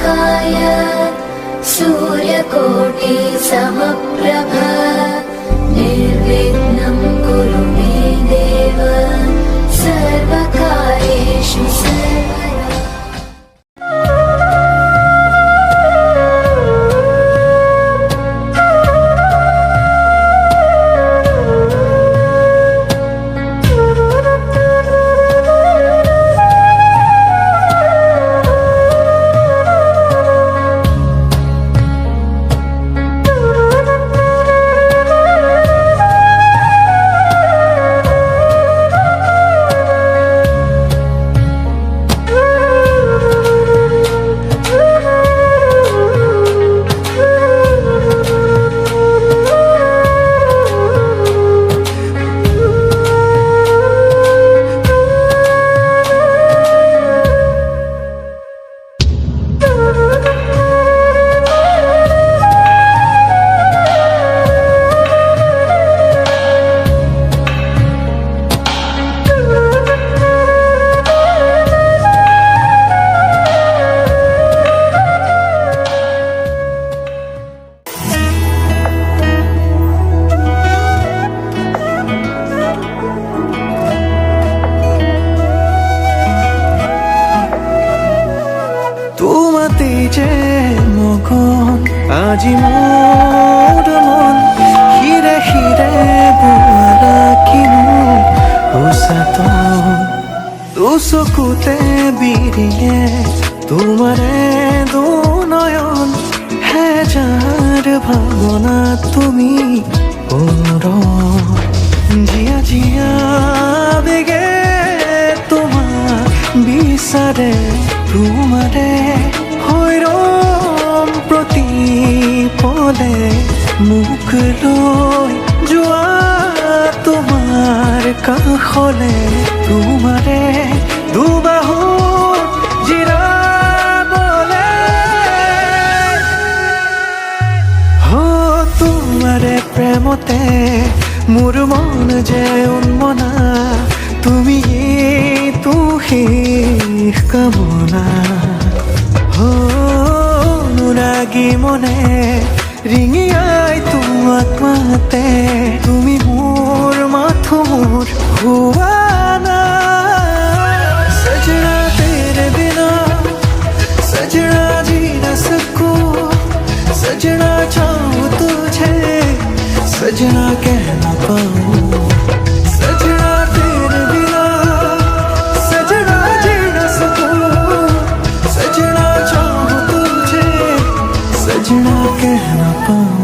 वक्रतुण्डमहाकाय सूर्यकोटि समप्रभ निर्विघ्नं कुरु मे देव सर्वकार्येषु सर्वदा। আজি মোর মন হিরে হিরে বুয়ারা কিনো উসাতন তু চকুতে বিৰিয়ে তোমাৰে দুনয়ন হেজাৰ ভাৱনা তুমি জিয়া জিয়া বেগে তোমাৰ বিচাৰে তোমাৰে হৈৰম প্ৰতিপদে মুখ লৈ যোৱা তোমাৰ কাষলে তোমাৰে দুবাহু জিৰাবলে তোমাৰে প্ৰেমতে মোৰ মন যে উন্মনা তুমি শেষ কামনা অনুৰাগী মনে ৰিঙিয়াই তোমাক মাতে তুমি মোৰ মাথোৰ হুৱানা सजना तेरे बिना सजना जी न सकूं सजना चाहूं तुझे सजना कह न पाऊं सजना तेरे बिना सजना जी न सकूं सजना चाहूं तुझे सजना कह न पाऊं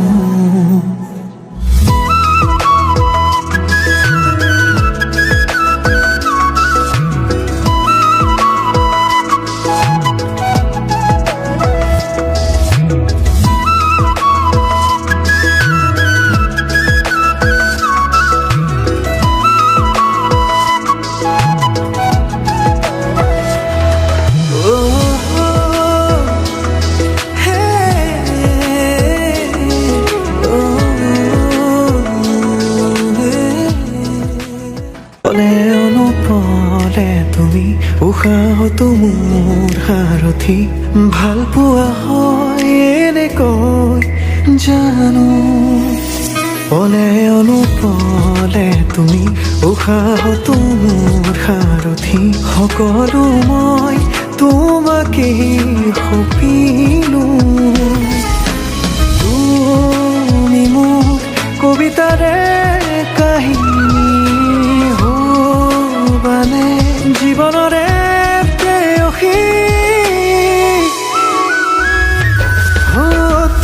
তুমি উশাহতো মোৰ সাৰথি ভাল পোৱা হয় এনেকৈ জানো পলে অনুপলে তুমি উশাহতো মোৰ সাৰথি সকলো মই তোমাকেই সপিলো তুমি মোৰ কবিতাৰে কাহিনী হবানে জীৱনৰে প্ৰেয়সী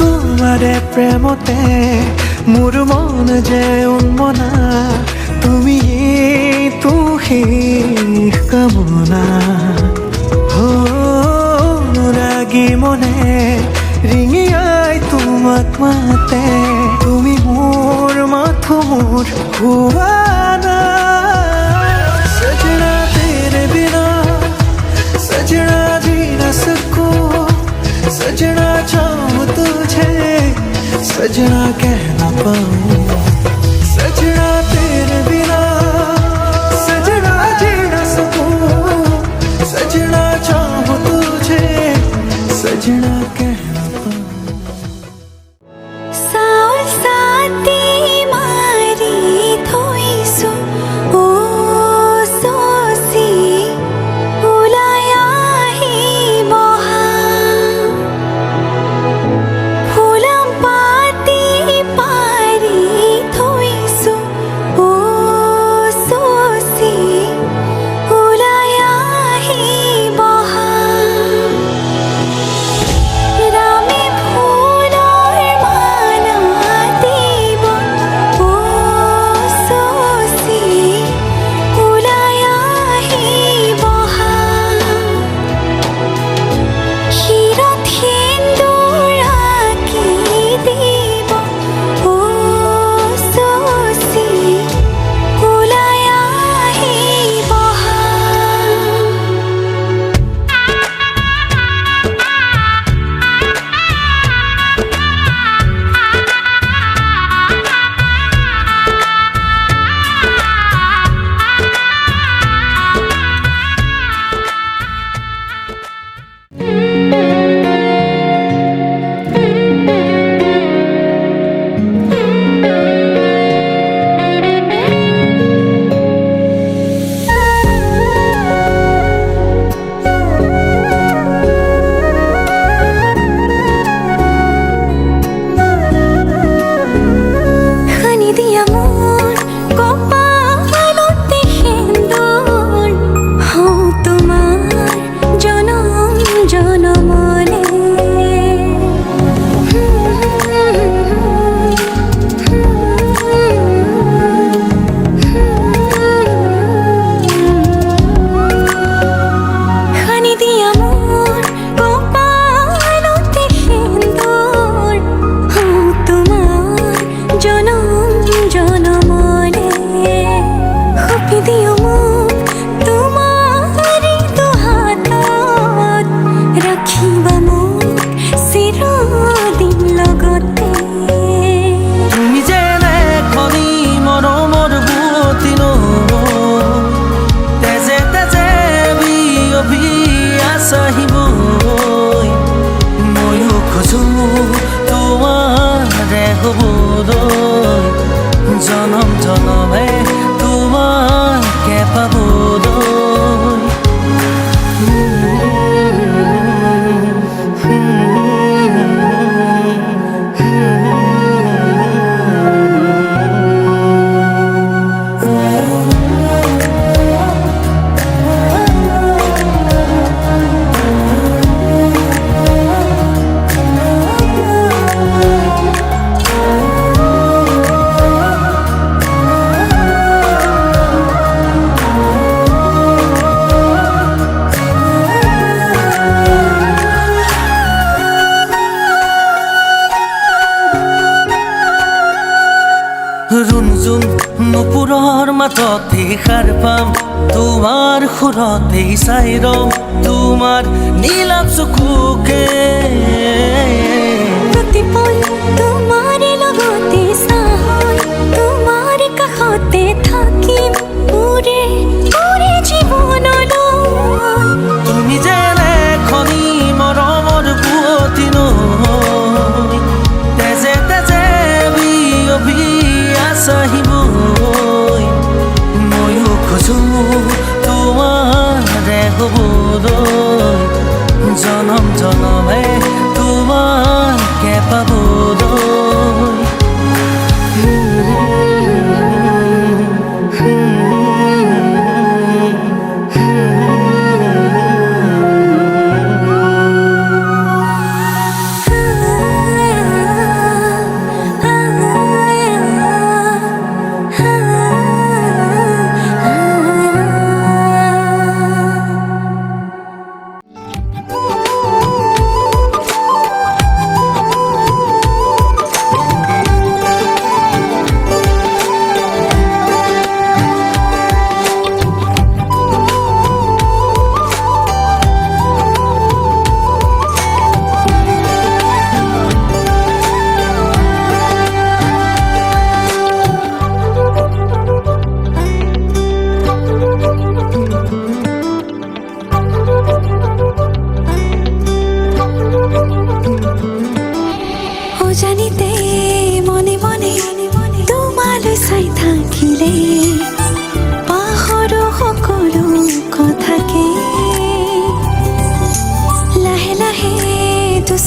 তোমাৰে প্ৰেমতে মোৰ মন যে উন্মনা তুমি শেষ কামনা অনুৰাগী মনে ৰিঙিয়াই তোমাক মাতে তুমি মোৰ মাথোৰ হুৱানা सजना तेरे बिना सजना जी न सकूं सजना चाहूं तुझे सजना कह न पाऊं सजना तेरे बिना सजना जी न सकूं सजना चाहूं तुझे सजना कह ना पाऊं साती मारी थोइसु ओ सोसी उलाया ही बहा फुलम पाती पारी थोइसु ओ सोसी उलाया ही बहा रामे फूलोर माला देव ओ सोसी उलाया ही बहा क्षीर थेंदुरा की देव ओ सोसी उलाया ही बहा Hani di amor কপালতে সেন্দুর হও তোমার জনম জনমলে Hani di amor কপালতে সেন্দুর হও তোমার জনম জনমলে খুপি দিও মোক তোমারি দুহাতত ৰাখিবা মোক চিৰদিন লগতে তুমি যেনে খনি মৰমৰ বুৱতী নৈ তেজে তেজে বিয়পি আছাহিবই ময়ো খোজো তোমাৰে হ'বলৈ জনম জনমে তোমাকে পাবলৈ ৰুণজুন নুপুৰৰ মাততে সাৰ পাম তোমাৰ সুৰতে চাই ৰম তোমাৰ নীলাভ চকুকে প্ৰতিপল তোমাৰে লগতে চাই তোমাৰ কাষতে থাকিম পুৰে পুৰে জীৱনলৈ তুমি যেনে খনি মৰমৰ বুৱতী নৈ তেজে তেজে বিয়পি আছাহিবই ময়ো খোজো তোমাৰে হ'বলৈ জনম জনমে তোমাকে পাবলৈ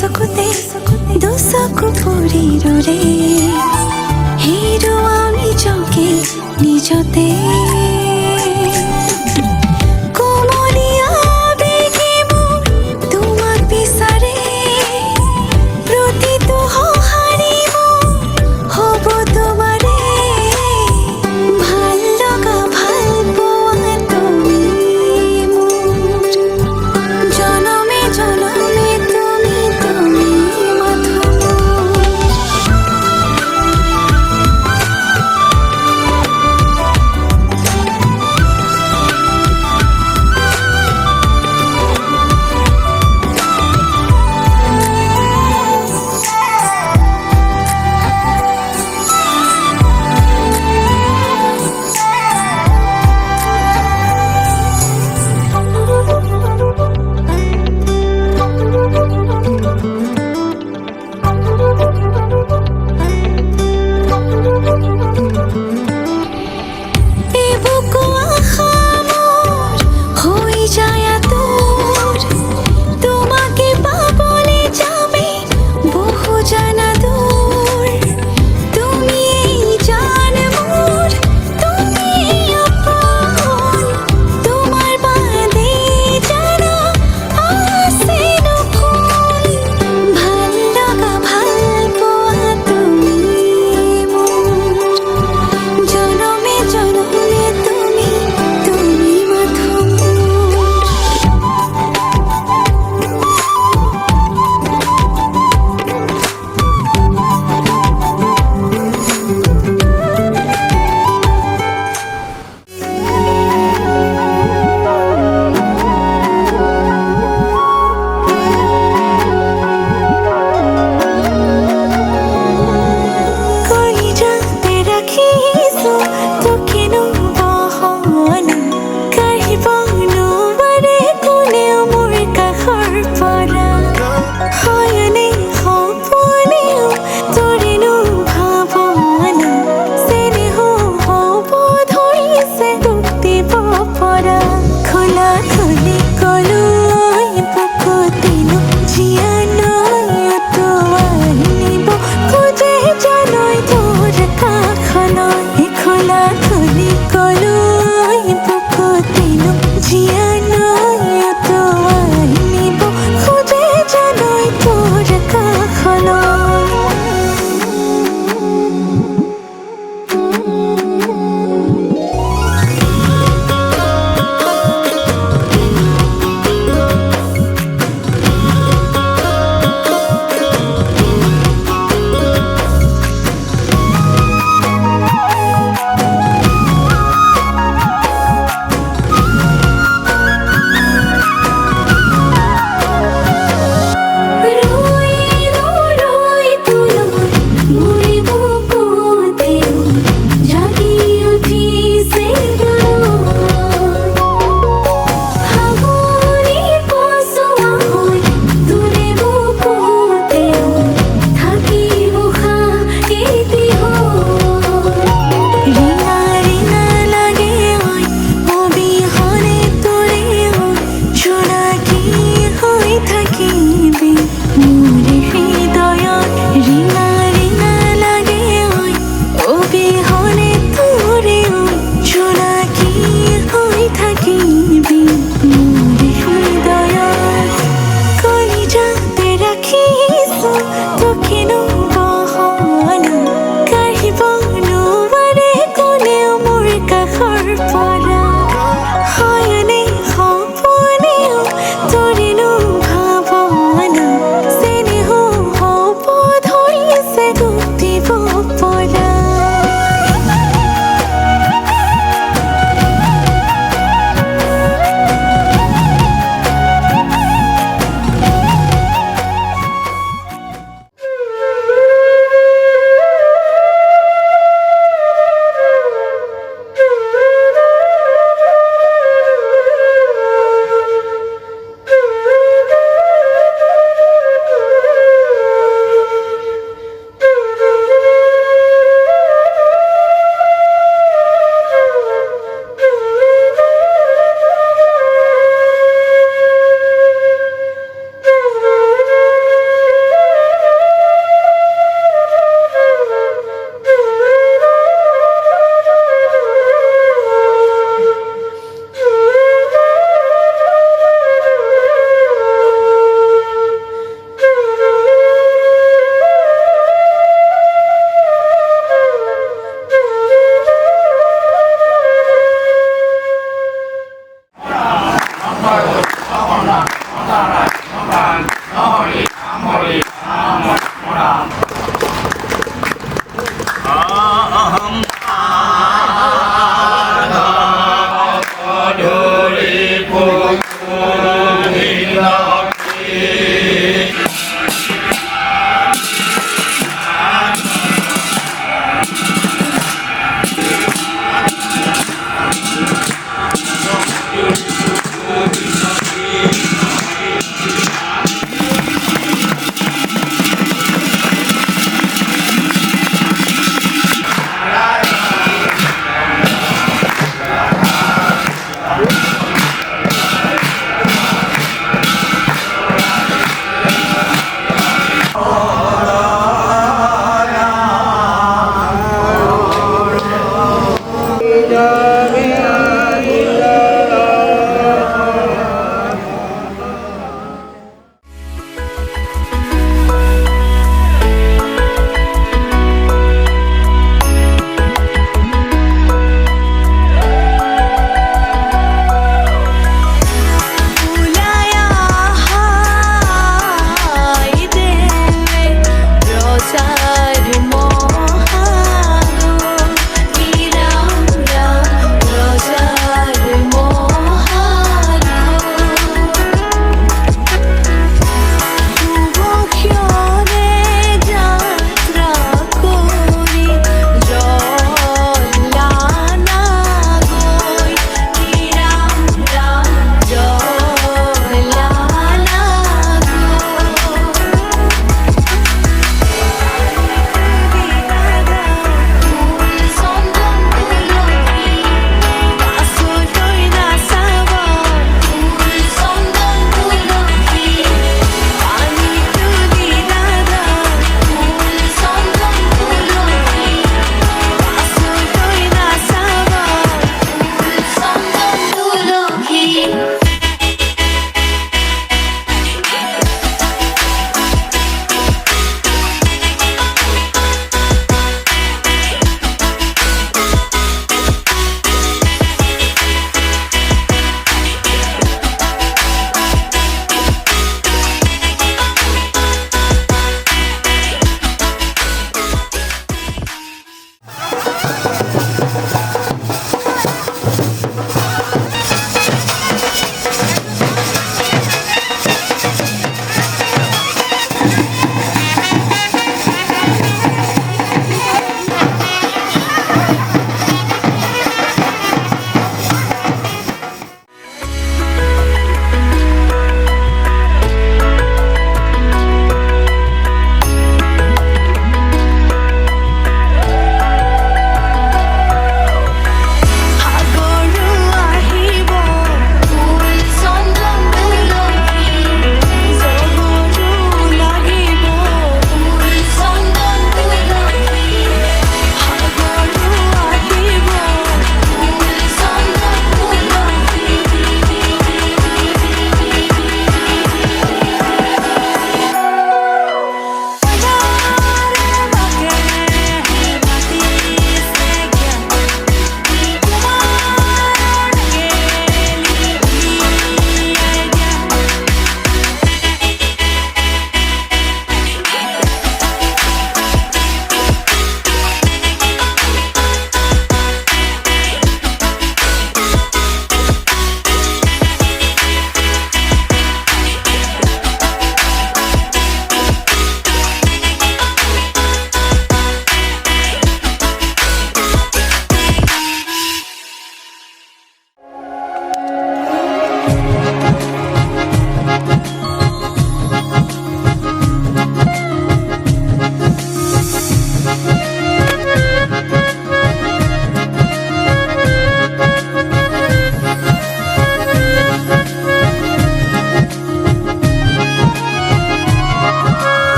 চকুতে দুচকু পৰি ৰৰে হেৰুৱা নিজকে নিজতে কোমলীয়া বেগে মোৰ তোমাক বিচাৰে প্ৰতিটো সঁহাৰি মোৰ হ'ব তোমাৰে ভাল লগা ভাল পোৱা তুমি মোৰ জনমে জনমে তুমি মাথো মোৰ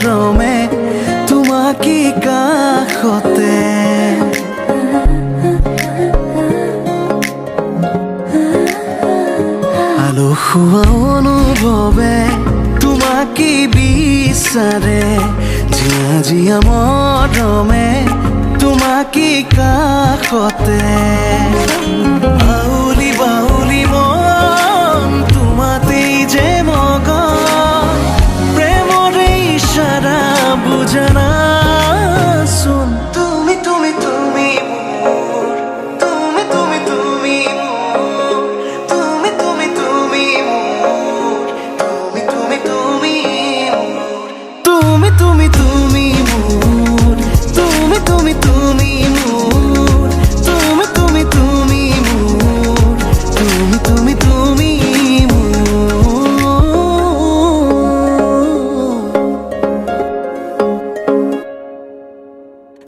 মৰমে তোমাকে কাষতে আলসুৱা অনুভৱে তোমাকে বিচাৰে জিয়া জিয়া মৰমে তোমাকে কাষতে বাউলি বাউলি মন তোমাতেই যে মগন প্ৰেমৰে ইশাৰা বুজনা চোন তুমি তুমি তুমি মোৰ তুমি তুমি তুমি মোৰ তুমি তুমি তুমি মোৰ তুমি তুমি তুমি মোৰ তুমি তুমি তুমি মোৰ তুমি তুমি তুমি মোৰ তুমি তুমি তুমি মোৰ তুমি তুমি তুমি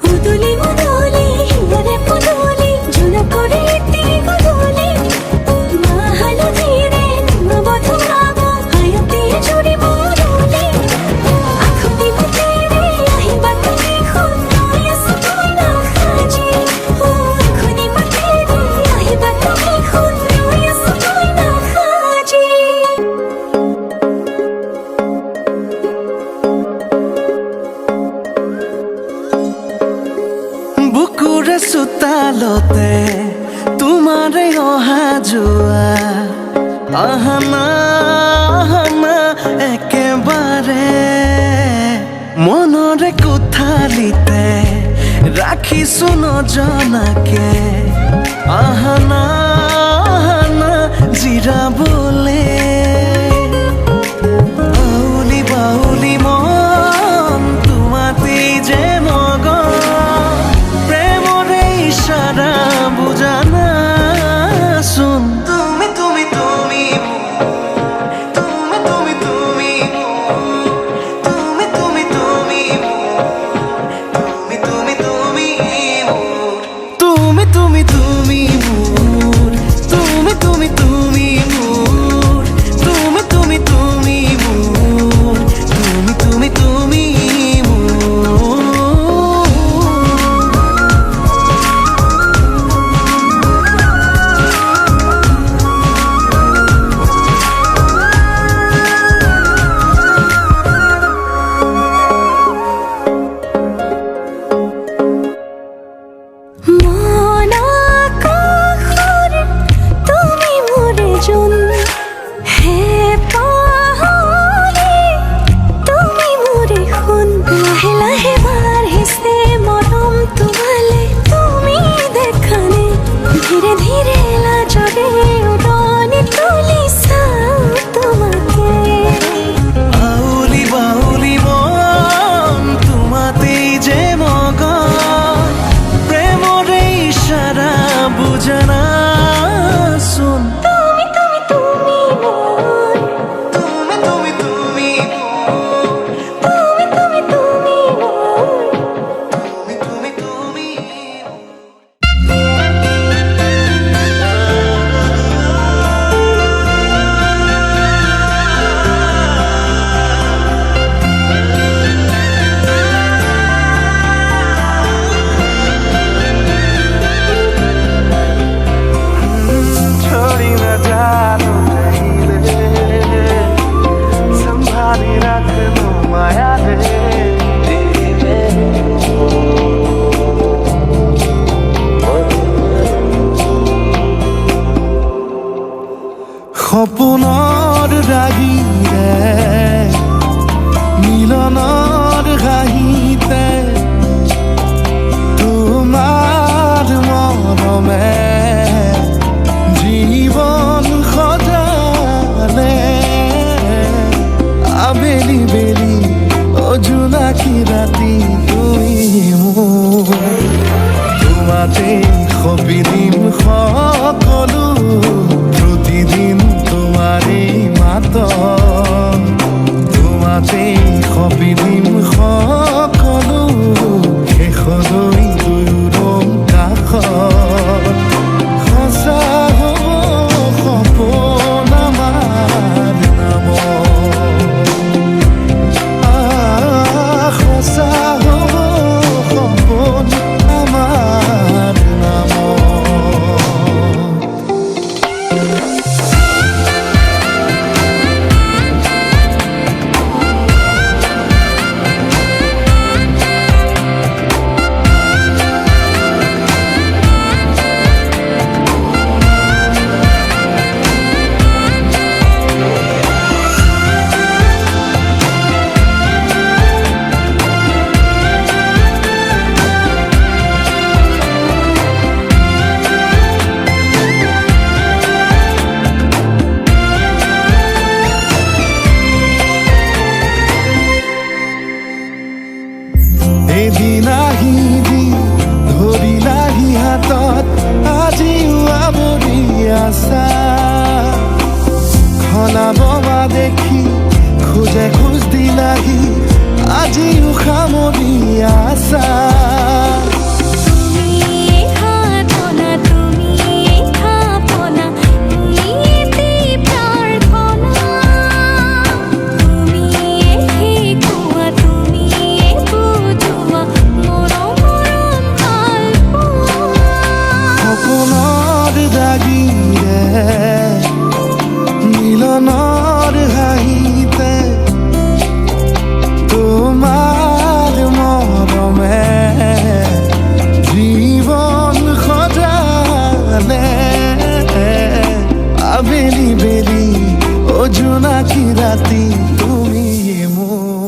উদুলি উদুলি হিয়ারে পুদুলি ঝুনা করে তিরি গুদুলি মাহালো ধীরে নিমবধু আগো হায়তে জুড়ি মরুলি আখুতি মুতেরে আহিবা তুমি খুন নয়স তুই না খাজি আখুতি মুতেরে আহিবা তুমি খুন নয়স তুই না খাজি বুকুৰে চোতালতে তোমাৰে অহা যোৱা আহানা আহানা একেবাৰে মনৰে কোঠালিতে ৰাখিছো নজনাকে আহানা আহানা জিৰাবলে বাউলি বাউলি মন তোমাতেই যে মগন প্ৰেমৰে ইশাৰা বুজানা চোন তুমি তুমি তুমি তুমি তুমি তুমি তুমি তুমি তুমি তুমি তুমি তুমি তুমি তুমি তুমি মোৰ তুমি তুমি তুমি মোৰ তুমি তুমি তুমি মোৰ তুমি তুমি তুমি মোৰ মন আকাশৰ তুমি মোৰে জোন হে পাহৰি তুমি মোৰে সোণ লাহে লাহে বাঢ়িছে মৰম তোমালে তুমি দেখানে ধীৰে ধীৰে লাজৰে উৰণি তুলি চাওঁ তোমাকে বাউলি বাউলি মন তোমাতেই যে মগন প্ৰেমৰে ইশাৰা বুজনা চোন তুমি তুমি তুমি মোৰ তুমি তুমি তুমি তুমি তুমি তুমি মোৰ তুমি তুমি তুমি छोड़ी न जानो कहीं रे संभाली रख लो माया रे সপোনৰ ৰাগীৰে মিলনৰ হাঁহিতে তোমাৰ মৰমে জীৱন সজালে আবেলি বেলি অজোনাকি ৰাতি তুমি মোৰ তোমাতে সবিদিন সকলো প্ৰতিদিন তোমাৰে মাত তোমাতে সবিদিন সকলো শেষলৈ দুয়োৰং কাষত সঁচা হ'ব জনাববা দেখি খোজে খোজ দিলাহি আজিও সামৰি আছা মিলনৰ হাঁহিতে তোমাৰ মৰমে জীৱন সজালে আবেলি বেলি অজোনাকি ৰাতি তুমি মোৰ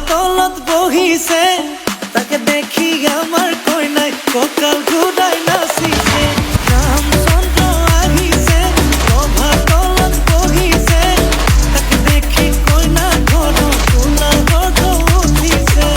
তলত বহিছে তাকে দেখি আমার কইনাই ককাল ঘুরাই নাচিছে রামচন্দ্র আহিছে সভা তলত বহিছে তাকে দেখি কইনা ঘর কোনা ঘর উঠিছে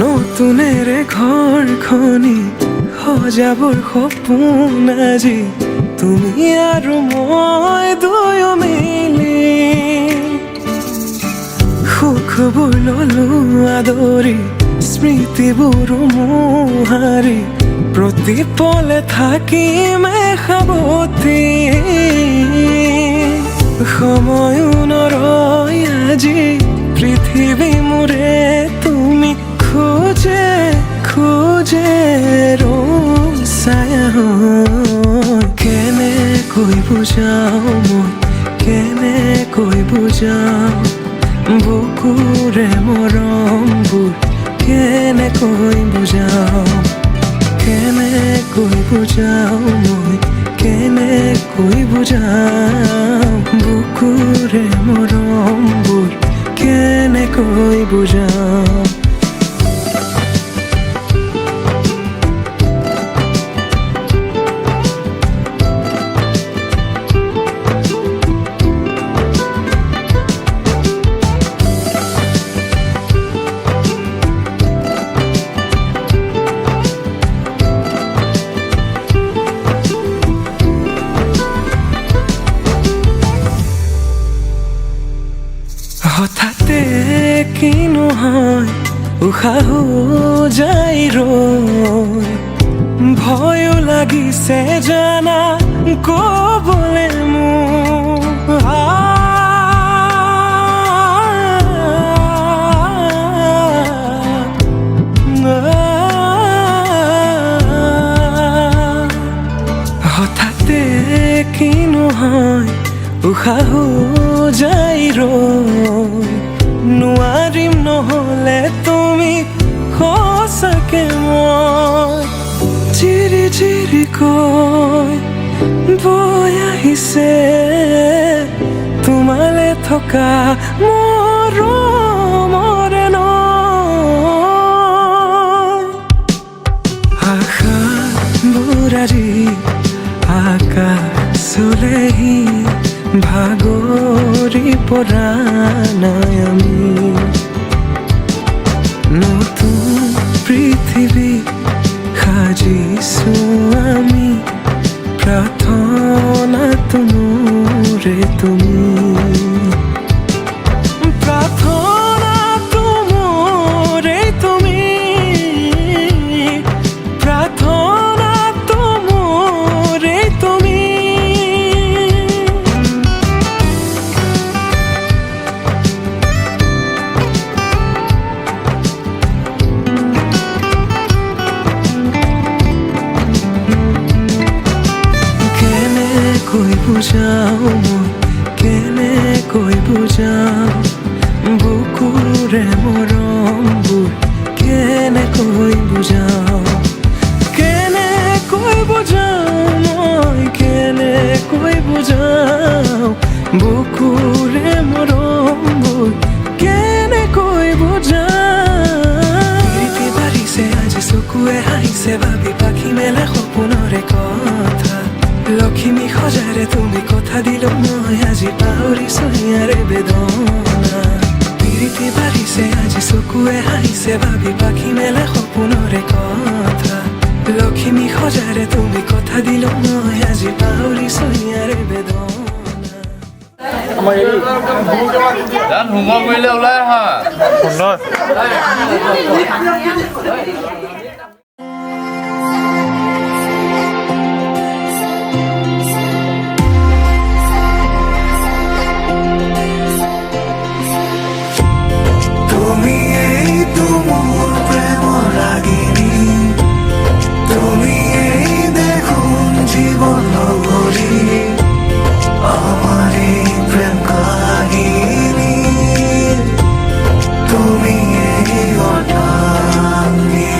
নতুনেৰে ঘৰখনি সজাবৰ সপোন আজি তুমি আৰু মই দুয়ো মিলি সুখবোৰ ললো আদৰি স্মৃতিবোৰ মোহাৰি প্ৰতি পলে থাকিম সাৱতি সময়ো নৰয় আজি পৃথিৱী মোৰে তুমি খোজে খোজে ছায়া কেনেকৈ বুজাও মই কেনেকৈ বুজাও বুকুৰে মৰমবোৰ কেনেকৈ বুজাও কেনেকৈ বুজাও মই কেনেকৈ বুজাও বুকুৰে মৰমবোৰ কেনেকৈ বুজাও হঠাতে কিনো হয় উশাহো যাই ৰৈ ভয়ো লাগিছে জানা ক'বলে মোৰ হঠাতে কিনো হয় উশাহো যাই ৰৈ নোৱাৰিম নহ'লে তুমি সঁচাকে মই চিৰি চিৰিকৈ বৈ আহিছে তোমালে থকা মৰমৰে নৈ আশাবোৰ আজি আকাশলেহি ভাগৰি পৰা নাই আমি নতুন পৃথিৱী সাজিছো আমি প্ৰাৰ্থনা তোমৰে তুমি প্ৰাৰ্থনা তোমৰে তুমি প্ৰাৰ্থনা তোমৰে তুমি কেনেকৈ বুজাও মই কেনেকৈ বুজাও বুকুৰে মৰমবোৰ কেনেকৈ বুজাও কেনেকৈ বুজাও মই কেনেকৈ বুজাও বুকুৰে মৰমবোৰ কেনেকৈ বুজাও প্ৰীতি বাঢ়িছে আজি চকুৱে হাঁহিছে ভাবি পাখি মেলা সপোনৰে কথা লক্ষ্মী সজাৰে তুমি কথা দিলো মই আজি পাহৰিছো ইয়াৰে বেদনা প্ৰীতি বাঢ়িছে আজি চকুৱে হাঁহিছে ভাবি পাখি মেলা সপোনৰে কথা লক্ষ্মী সজাৰে তুমি কথা দিলো মই আজি পাহৰিছো ইয়াৰে বেদনা জান হোমৱৰ্ক কৰিলে ওলাই আহা তুমি এইটো মোৰ প্ৰেমৰ ৰাগিনী তুমি এই দেখোন জীৱন ভৰি আমাৰ এই প্ৰেম কাহিনী তুমি এই অৰ্ধাংগী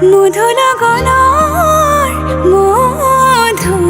মধু লগনৰ মধুক্ষণ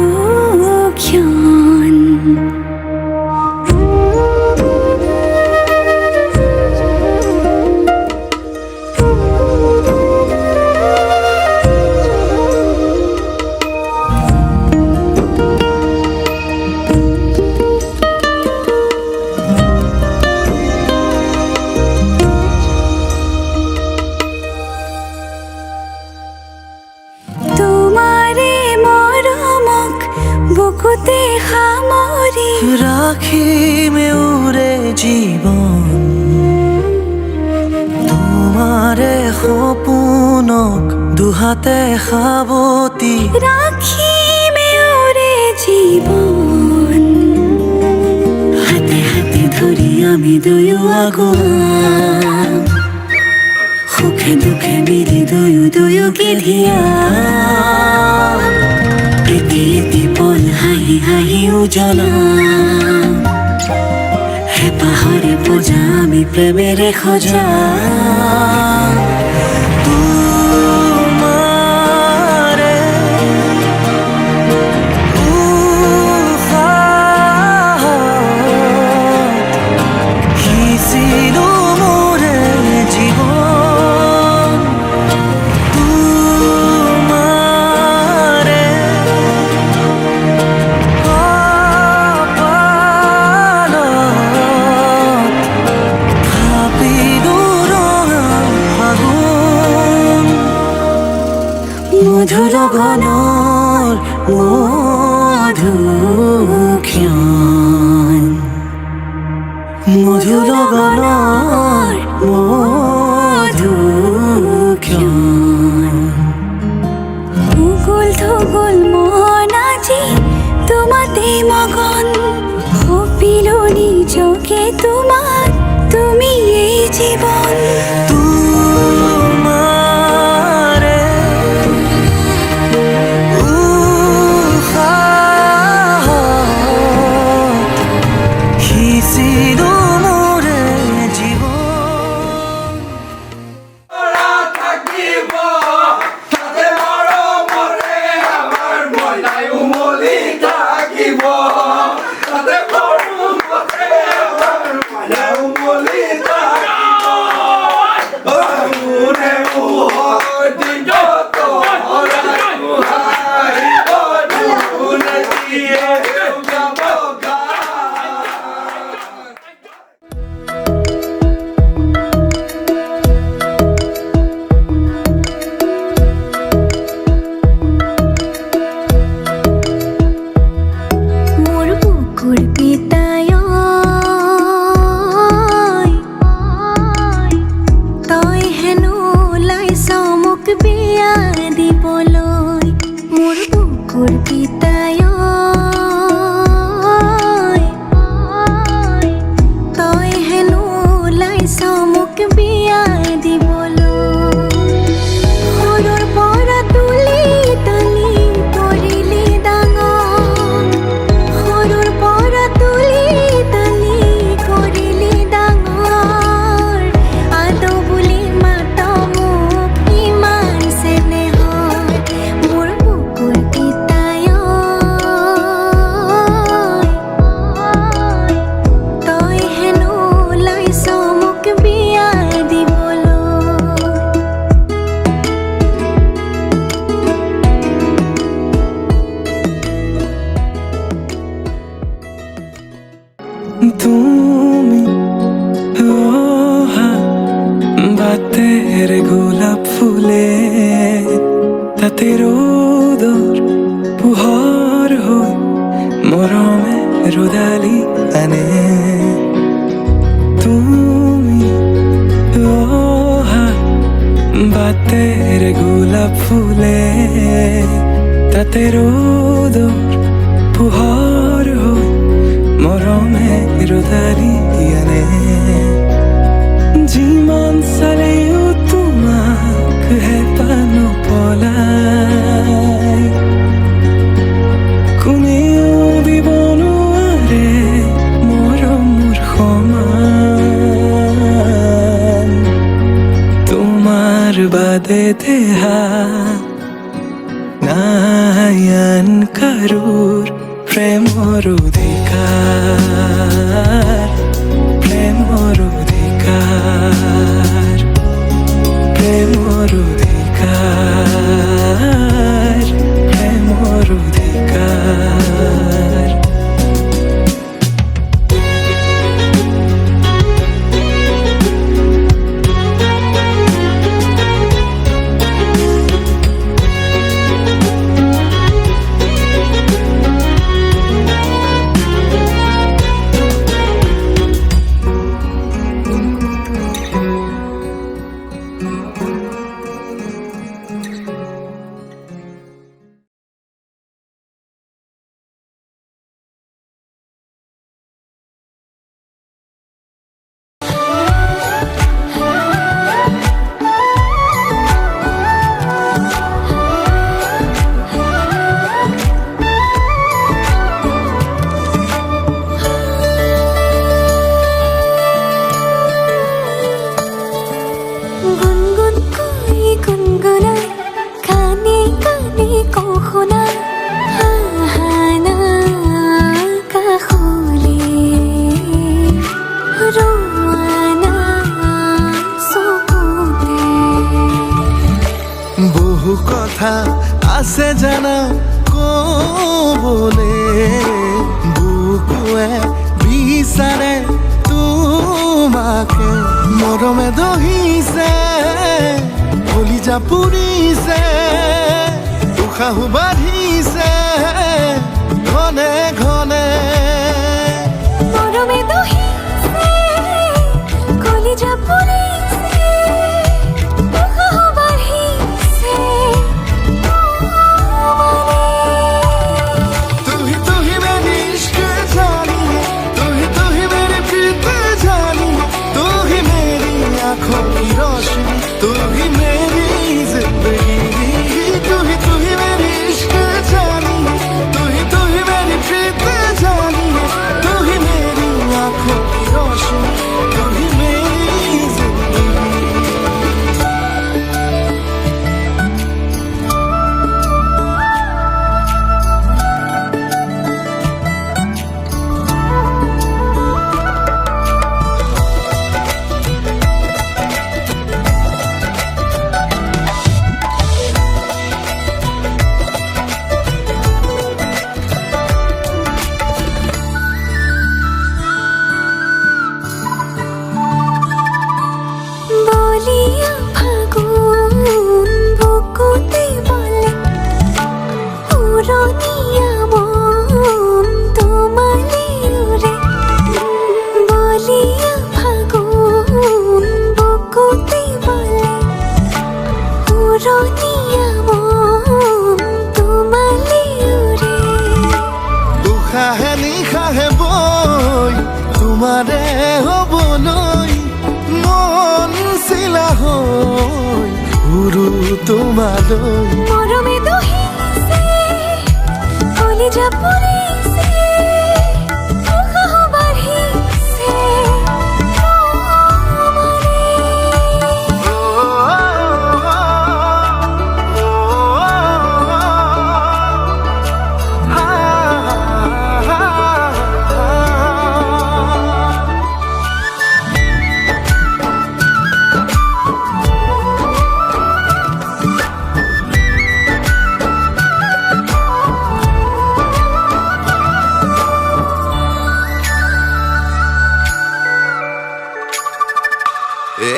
বুকুতে সামৰি ৰাখিমে উৰে জীৱন তোমাৰে সপোনক দুহাতে সাৱতি ৰাখিমে উৰে জীৱন হাতে হাতে ধৰি আমি দুয়ো আগুৱাম সুখে দুখে মিলি দুয়োকে ধিয়াম এটি পল হাঁহি হাঁহি উজ্বলাম হেঁপাহৰে পূজা আমি প্ৰেমেৰে সজাম তোমাৰে উশাহত সিঁচিলো মোৰে জীৱন তোমাৰে মধু লগনৰ মধুক্ষণ মধু লগনৰ মধুক্ষণ উগুল থুগুল মন আজি তোমাতে মগন সপিলো নিজকে তোমাক তুমি এই জীৱন তোমাৰে উশাহত সিঁচিলো মোৰে জীৱন থাকিব তাতে মৰমৰে আমাৰ মইনাই উমলি থাকিব তাতে মৰমৰে আমাৰ মইনাই উমলি থাকিব মোৰে মোহৰ দিনত হাৰিব মোৰে দিয়ে যাব মোৰ বুকুৰ পিতায় তই হেনো ওলাইছ মোক বিয়া দিবলৈ মোৰ বুকুৰ পিতায় তই হেনো ওলাইছ মোক বিয়া দিবলৈ সৰুৰ পৰা তুলি তালি কৰিলি ডাঙৰ সৰুৰ পৰা তুলি তালি কৰিলি ডাঙৰ আদৌ বুলি মাত মোক ইমান চেনেহৰ মোৰ বুকুৰ পিতায় তই হেনো ওলাইছ মোক বিয়া দিবলৈ তুমি অহা বাটেৰে গোলাপ ফুলে তাতে ৰ'দৰ পোহৰ হৈ মৰমে ৰুদালি আনে তুমি অহা বাটেৰে গোলাপ ফুলে তাতে ৰ'দৰ পোহৰ হৈ মৰমে ৰুদালি আনে যিমান চালেও তোমাক হেঁপাহ নপলায় কোনেও দিব নোৱাৰে মৰমৰ সমান তোমাৰ বাদে দেহা নায়ান কারুর প্রেমর অধিকার প্রেমর অধিকার প্রেমর অধিকার প্রেমর অধিকার গুনগুন কই গুনগুনাই কানে কানে কখনা হাহানা কাখলে রোয়ানা চকুতে বহু কথা আছে জানা কবলে বুকুৱে বিচাৰে তোমাকে মৰমে দহিছে কলিজা পুৰিছে উশাহ বাঢ়িছে ঘনে ঘনে মৰমে দহিছে কলিজা পুৰিছে উশাহ বাঢ়িছে तू ही मेरी इश्क जानी है तू ही मेरी प्रीत जानी है तू ही मेरी आंखों की रोशनी तू ही मेरी जिंदगी तू ही मेरी इश्क जानी है तू ही मेरी प्रीत जानी है तू ही मेरी आंखों की रोशनी तू ही मेरी जिंदगी বলিয়া ফাগুন বুকুতে বলে পুরনিয়া মন তোমালে উড়ে বলিয়া ফাগুন বুকুতে বলে পুরনিয়া মন তোমালে উড়ে উশাহে নিশাহে বৈ তোমাৰে হ'বলৈ মন চিলা হৈ উৰু তোমালৈ মৰমে দহিছে কলিজা পুৰিছে উশাহ বাঢ়িছে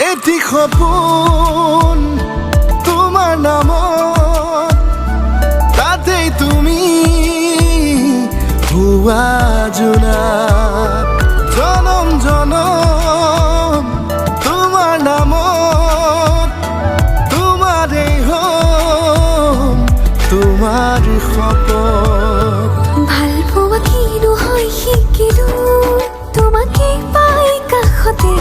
এটি সপোন তোমাৰ নামত তাতেই তুমি হোৱা জোনাক জনম জনম তোমাৰ নামত তোমাৰেই হ'ম তোমাৰ শপত ভাল পোৱা কিনো হয় শিকিলো তোমাকে পাই কাষতে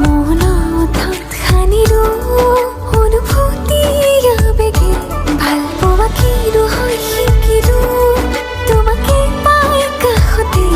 মনত খানিলো অনুভূতি আবেগে ভাল পোৱা কিনো হয় শিকিলো তোমাকে পাই কাষতে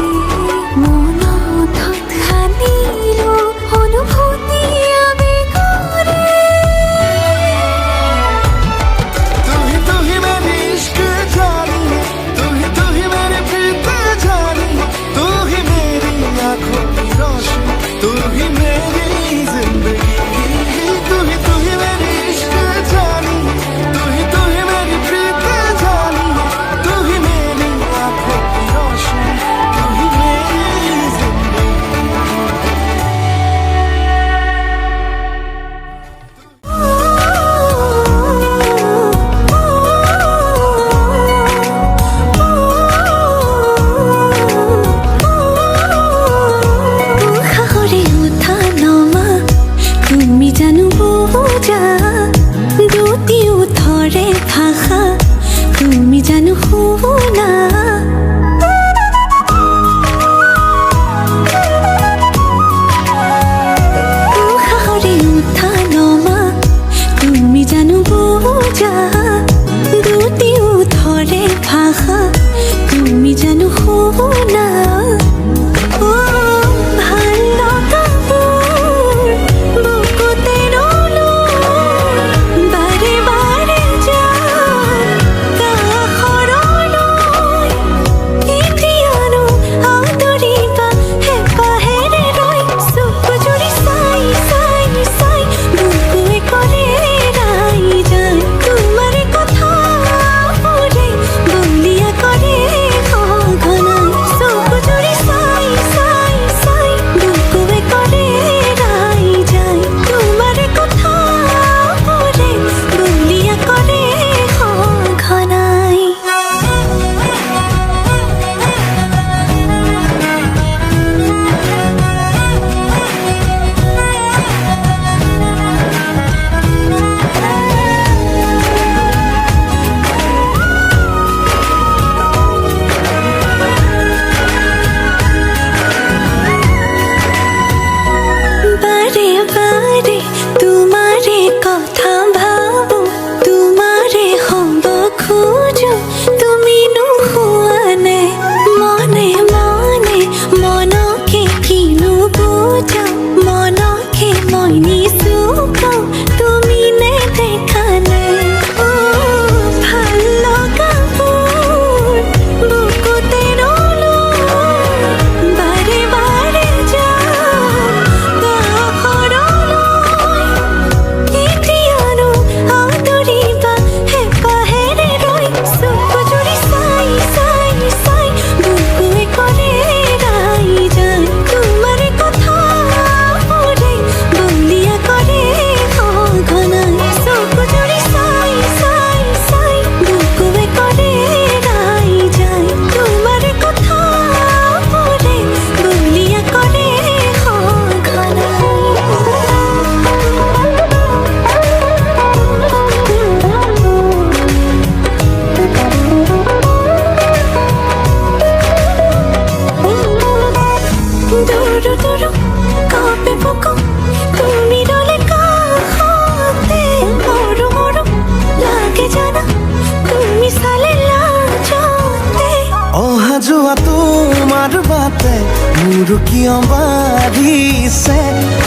মোৰ কিয় বাঢ়িছে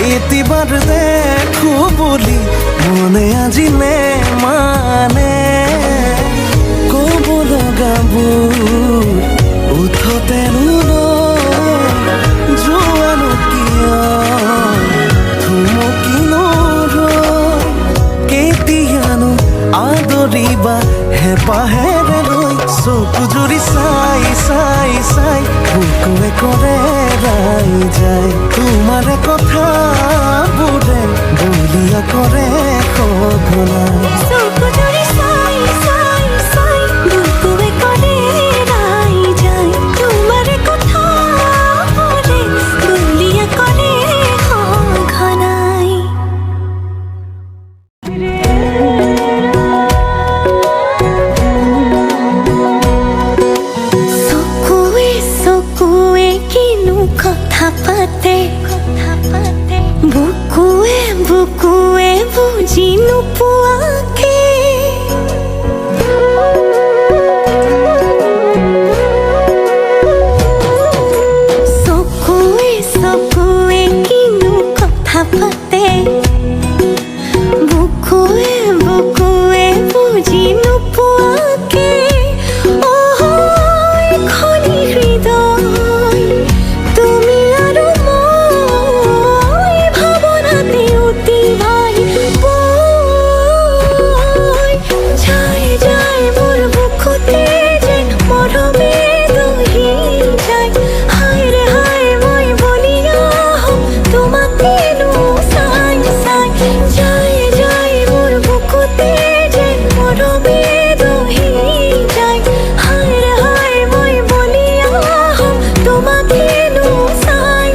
এতিবাৰ দেখো বুলি মনে আজিলে মানে ক'ব লগাবোৰ উঠতেনো যোৱানো কিয় থুমকিনো কেতিয়ানো আদৰিবা হেঁপাহেৰে লৈ চকু জুৰি চাই চাই চাই বুকুৱে কৰে ৰাই যায় তোমাৰে কথাবোৰে বলিয়া কৰে সঘনাই চকু জুৰি চাই চাই চাই বুকুৱে কৰে ৰাই যায় তোমাৰ কথাবোৰে বলিয়া কৰে সঘনাই চকুৱে চকুৱে কিনো কথা পাতে বুকুৱে বুকুৱে বুজি নোপোৱাকে চকুৱে চকুৱে কিনো কথা পাতে বুকুৱে বুকুৱে বুজি নোপোৱাকে খনি হৃদয় তুমি আৰু মই ভাৱনাতে অতি ভাই যাই যাই মোৰ বুকুতে যেন মৰমে দহি যায় হায় ৰে হায় মই বলিয়া হম তোমাকেনো চাই চাই যাই যাই মোৰ বুকুতে যেন মৰমে দহি যায় হায় ৰে হায় মই বলিয়া হম তোমাকেনো চাই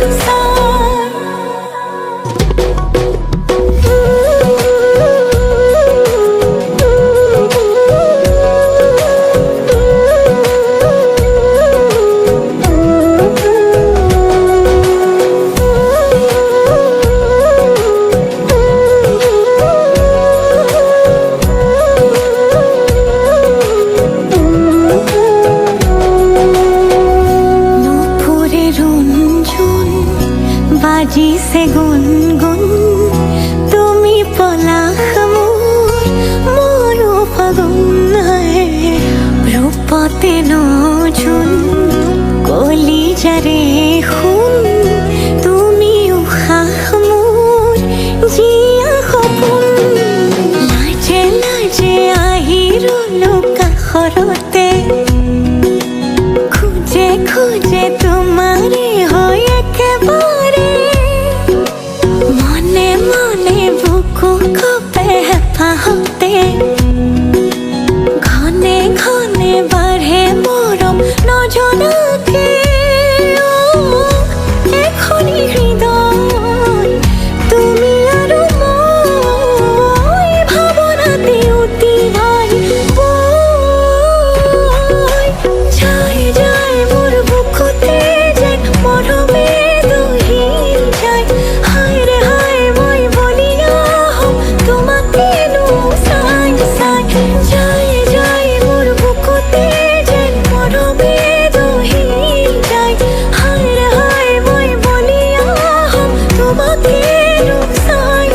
নুপুৰে ৰঞ্জন বাজিছে গুনগুন তুমি পলাশ মোৰো ফাগুন ৰূপতে নজুন কলিজাৰে শুন তুমি উশাহ মোৰ জীয়া সপোন লাজে লাজে আহি ৰলো কাষৰতে খুঁজে খুঁজে তোমাৰে হৈ একেবাৰে মনে মনে বুকু কপে হেঁপাহতে ঘনে ঘনে বাঢ়ে মৰম নজনাকে এখনি হৃদয় তুমি আৰু মই ভাৱনাতে অতি ভাই যাই যাই মোৰ বুকুতে যেন মৰমে দহি যায় হায় ৰে হায় মই বলিয়া হম তোমাকেনো চাই চাই যাই যাই মোৰ বুকুতে যেন মৰমে দহি যায় হায় ৰে হায় মই বলিয়া হম তোমাকেনো চাই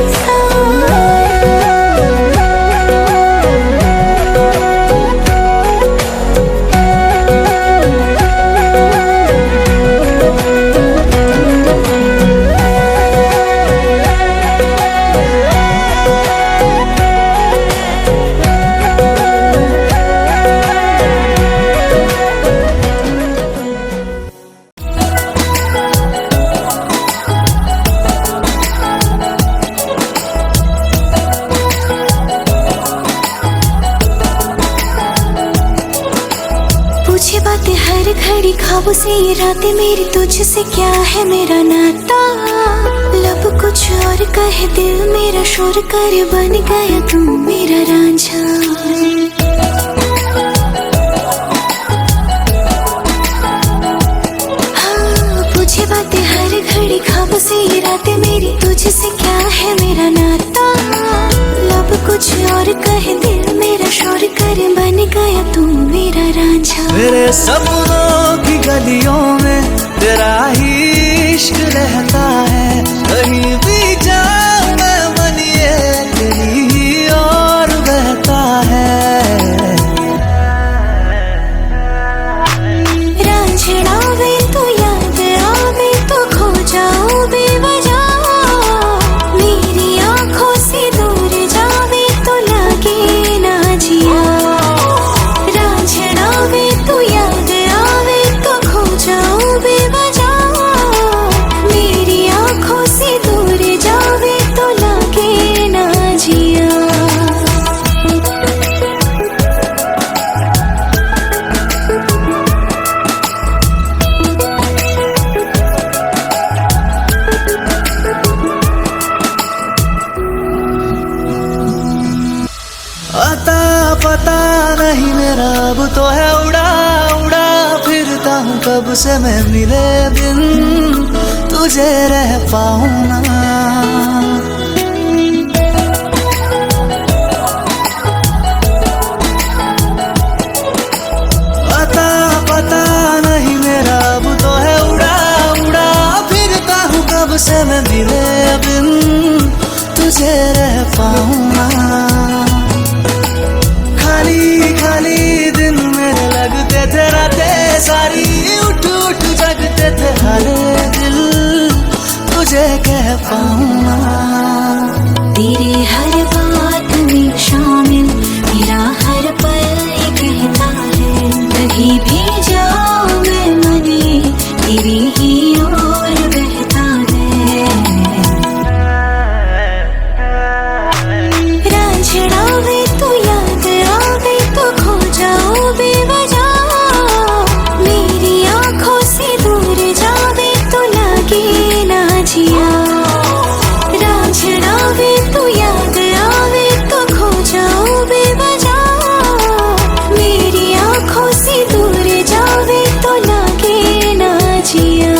पूछे बातें हर घड़ी ख्वाबों से ये रातें मेरी तुझसे क्या है मेरा नाता लब कुछ और कहे दिल मेरा शोर कर बन गया तू मेरा रांझा पूछे बातें हर घड़ी ख्वाबों से ये रातें मेरी तुझसे क्या है मेरा नाता लब कुछ और कहे दिल मेरा शोर कर बन गया तू मेरा रांझा। मेरे सपनों की गलियों में तेरा ही इश्क रहता है, कहीं भी जाऊं मैं मन ये तेरी ही ओर बहता है। रांझना वे तो याद आवे तो खो जाऊं बेवजह, मेरी आंखों से दूर जावे तो लगे ना जिया। रांझना वे तो याद आवे तो खो जाऊं बेवजह, मेरी आंखों से दूर जावे तो लगे ना जिया। आता पता नहीं मेरा अब तो है उड़ा उड़ा फिरता हूँ कब से मैं मिले बिन तुझे रह पाऊँ ना। आता पता नहीं मेरा अब तो है उड़ा उड़ा फिरता हूँ कब से मैं मिले बिन तुझे रह पाऊँ ना। खाली खाली दिन मेरे लगते थे रातें सारी, उठ उठ जगते थे हरे दिल तुझे कह पाऊँ ना। तेरे हर बात में शामिल मेरा हर पल ये कहता है, कहीं भी जाऊं मैं मने तेरी ही ओर बहता है। रांझना वे तो याद आवे तो खो जाऊं बेवजह, मेरी आंखों से दूर जावे तो लगे ना जिया। रांझना वे तो याद आवे तो खो जाऊं बेवजह, मेरी आंखों से दूर जावे तो लगे ना जिया।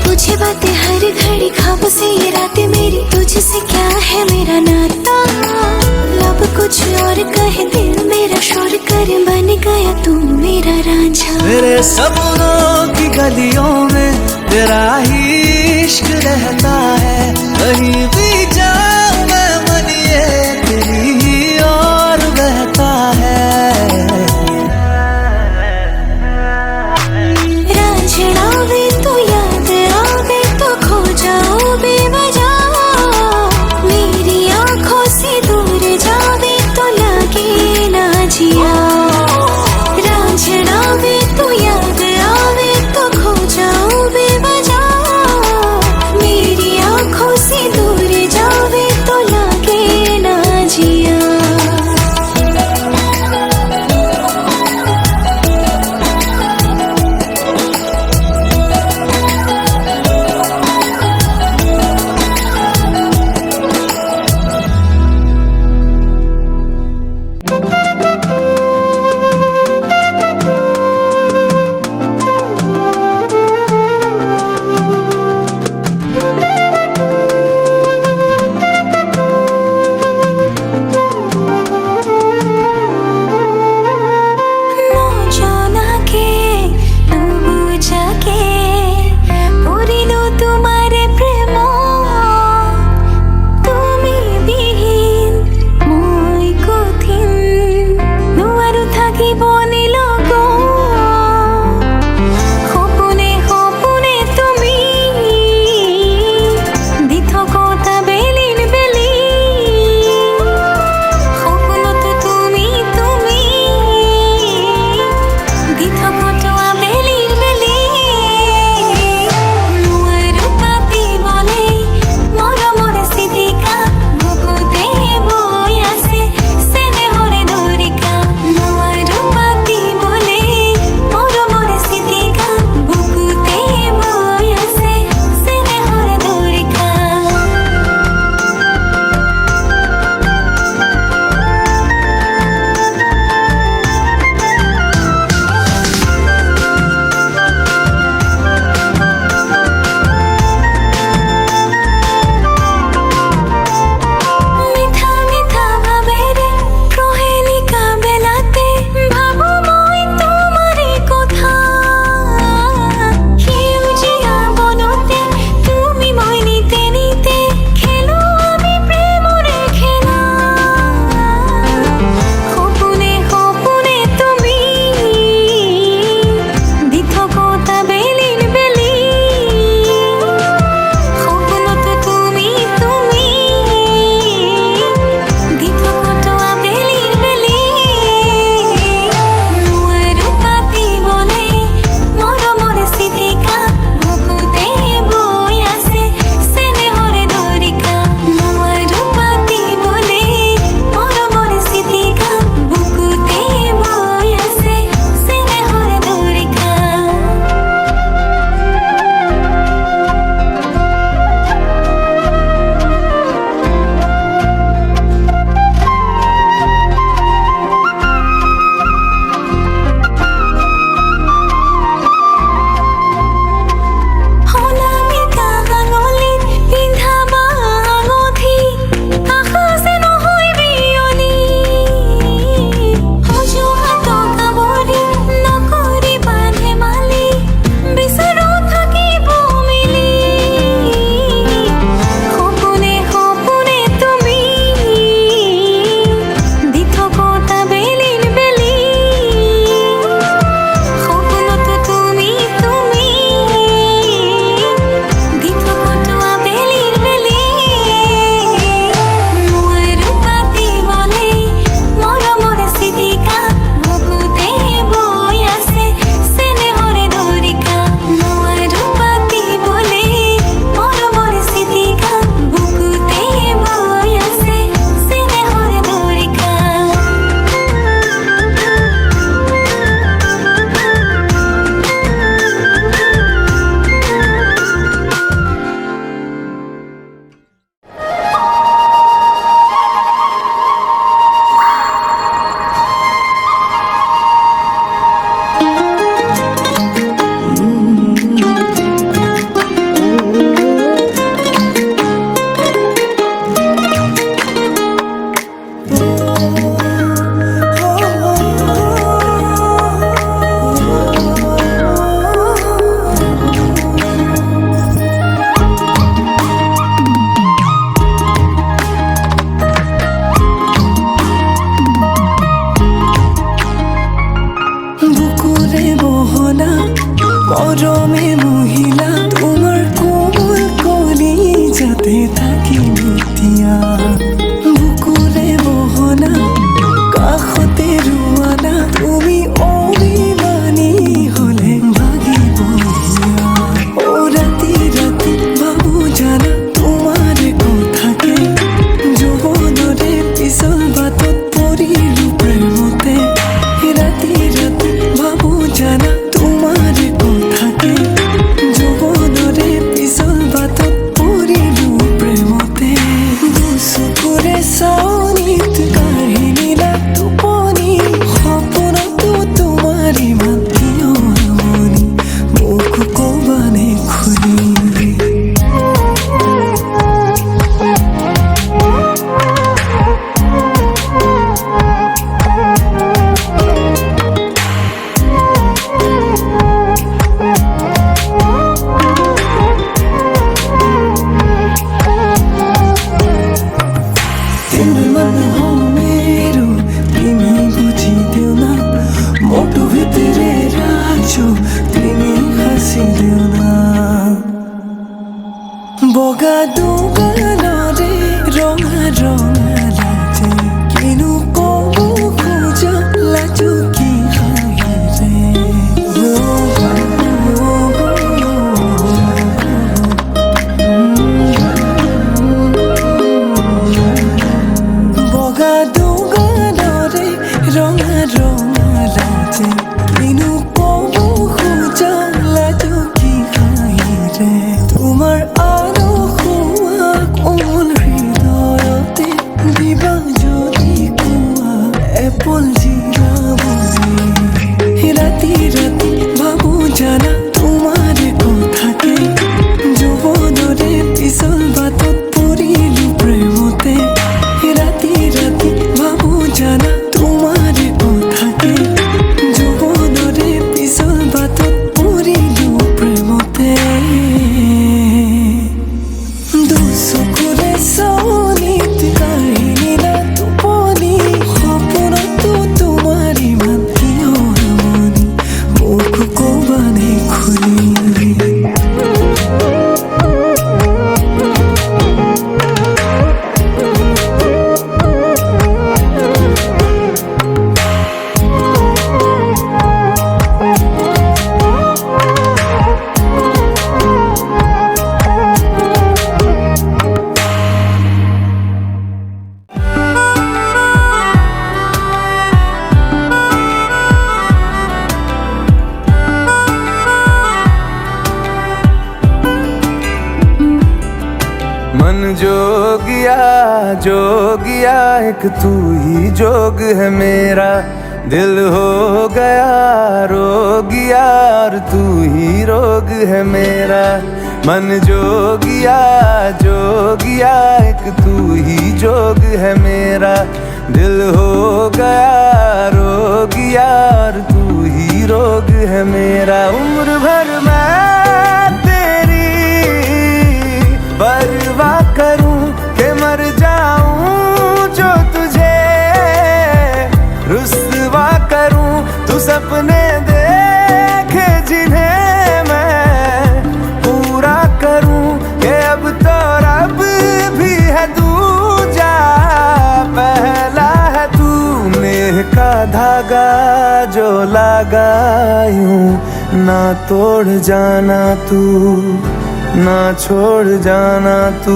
पूछे बातें हर घड़ी ख्वाबों से ये रातें मेरी, तुझसे क्या है मेरा नाता। लब कुछ और कहे दिल मेरा शोर कर बन गया तू मेरा रांझा। मेरे सपनों की गलियों में तेरा ही इश्क रहता है, कहीं भी जाऊं मैं मन ये तेरी ही ओर बहता है। रांझना वे तो याद आवे तो खो जाऊं बेवजह, मेरी आंखों से दूर जावे तो लगे ना जिया। रांझना वे तो याद आवे तो खो जाऊं बेवजह, मेरी आंखों से दूर বগা দুগালৰে ৰঙা ৰঙা লাজে কিনো কব খোজা লাজো কি হাঁহিৰে বগা দুগালৰে ৰঙা ৰঙা লাজে কিনো কব খোজা লাজো কি হাঁহিৰে তোমাৰ কোমল হৃদয়তে দিবা যদি কোৱা এপল জিৰা বুজি ৰাতি ৰাতি ভাবো জানা তোমাৰ কথাকে যুৱদৰে পিছল বাটত পৰিলো প্ৰেমতে ৰাতি ৰাতি ভাবো জানা তোমাৰ কথাকে যুৱদৰে পিছল বাটত পৰিলো প্ৰেমতে দুচকুৰে চাৱনিত কাহিনী না টোপনি সপোনতো তোমাৰ ইমান কিহৰ মনি মোক ক'বানে খুলি मन जोगिया एक तू ही जोग है मेरा दिल हो गया रोगिया और तू ही रोग है मेरा मन जोगिया एक तू ही जोग है मेरा दिल हो गया रोगिया और तू ही रोग है मेरा उम्र भर मैं तेरी परवाह करूं के मर जाऊं जो तुझे रुस्वा करूं तू सपने देखे जिन्हें मैं पूरा करूं के अब तो रब भी है दूजा पहला है तू नेह का धागा जो लगा यूं ना तोड़ जाना तू ना छोड़ जाना तू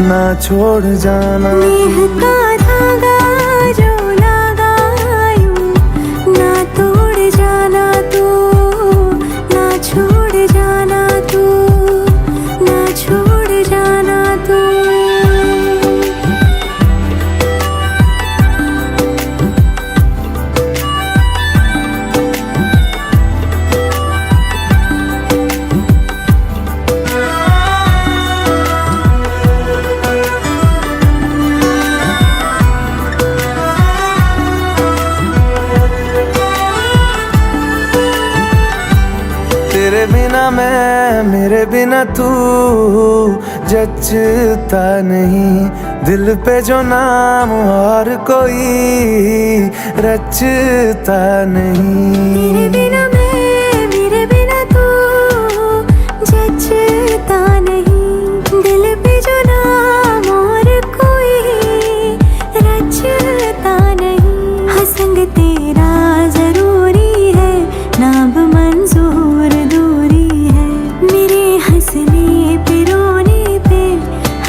ना छोड़ जाना नेह का धागा जो लगायूं ना तोड़ जाना तू ना छोड़ जाना तू ना छोड़ जाना तू तेरे बिना मैं मेरे बिना तू जचता नहीं दिल पे जो नाम और कोई रचता नहीं तेरे बिना मैं मेरे बिना तू जचता नहीं दिल पे जो नाम और कोई रचता नहीं हाँ संग तेरा जरूरी है नाम मंजूर दूरी है मेरे हंसने पे रोने पे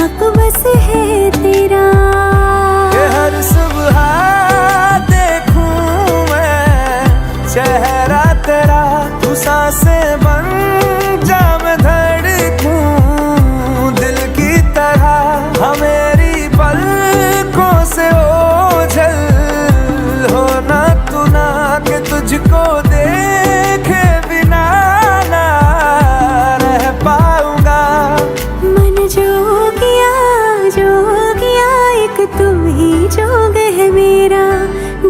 हक बस है तेरा ये हर सुबह देखूं मैं चेहरा तेरा तू सांसें बन जा मैं धड़कूं दिल की तरह हाँ मेरी पलकों से ओझल होना तू ना कि तुझको देखे बिना ना रह पाऊंगा मन जोगिया एक तू ही जोग है मेरा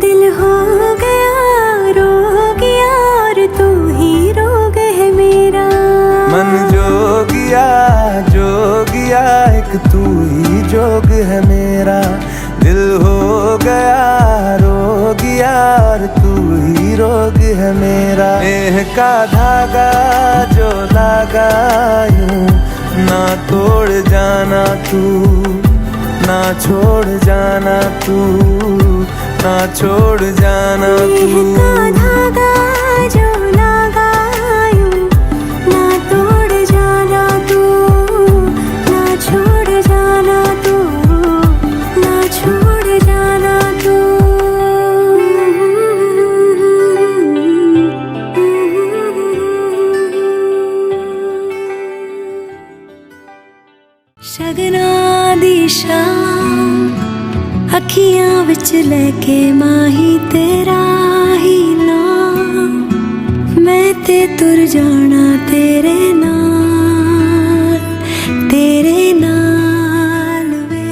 दिल हो गया रोगिया और तू ही रोग है मेरा मन जोगिया एक तू ही जोग है मेरा दिल हो गया रोगिया और तू ही रोग है मेरा नेह का धागा जो लगा यूं ना तोड़ जाना तू, ना छोड़ जाना तू, ना छोड़ जाना तू। धागा जो लगायूं, ना तोड़ जाना तू, ना छोड़ जाना तू, ना छोड़ जाना तू। शगना दी शाम अखियां विच लेके माही तेरा ही नाम, मैं ते तुर जाना तेरे नाल, तेरे नाल वे।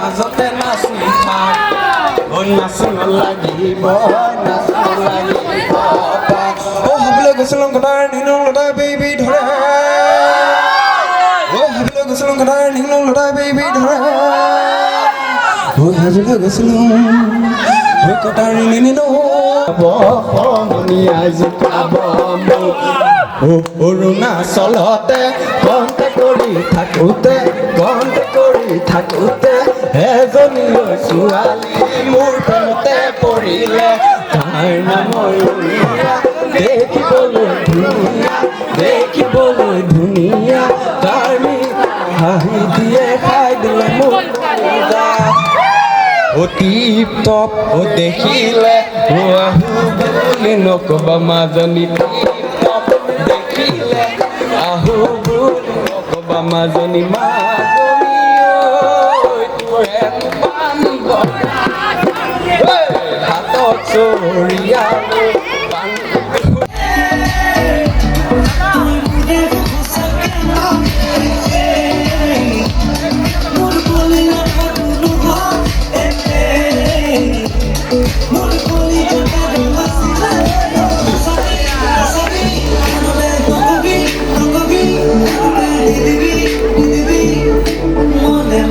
মাজতে নাচিব লাগিব, নাচিব লাগিব। ভাবিলে গৈছিলো গদাৰ নিনো লদাই বেবি ধৰে, ভাবিলে গৈছিলো গদাৰ নিনো লদাই বেবি ধৰে, ভাবিলে গৈছিলো কটাৰ নিনো মনিয়া জোকাব মোক অৰুণাচলতে কণ্টে কৰি থাকোঁতে এজনী ছোৱালী মোৰ প্ৰেমতে পৰিলে, তাৰ নাম দেখিবলৈ ধুনীয়া, তাৰ হাঁহি দিয়ে খাই দিলে মোক টিপ টপ দেখিলে আহো বুলি নকবা মাজনী, দেখিলে আহো বুলি নকবা মাজনী, হাতত চৰিয়ালো মনে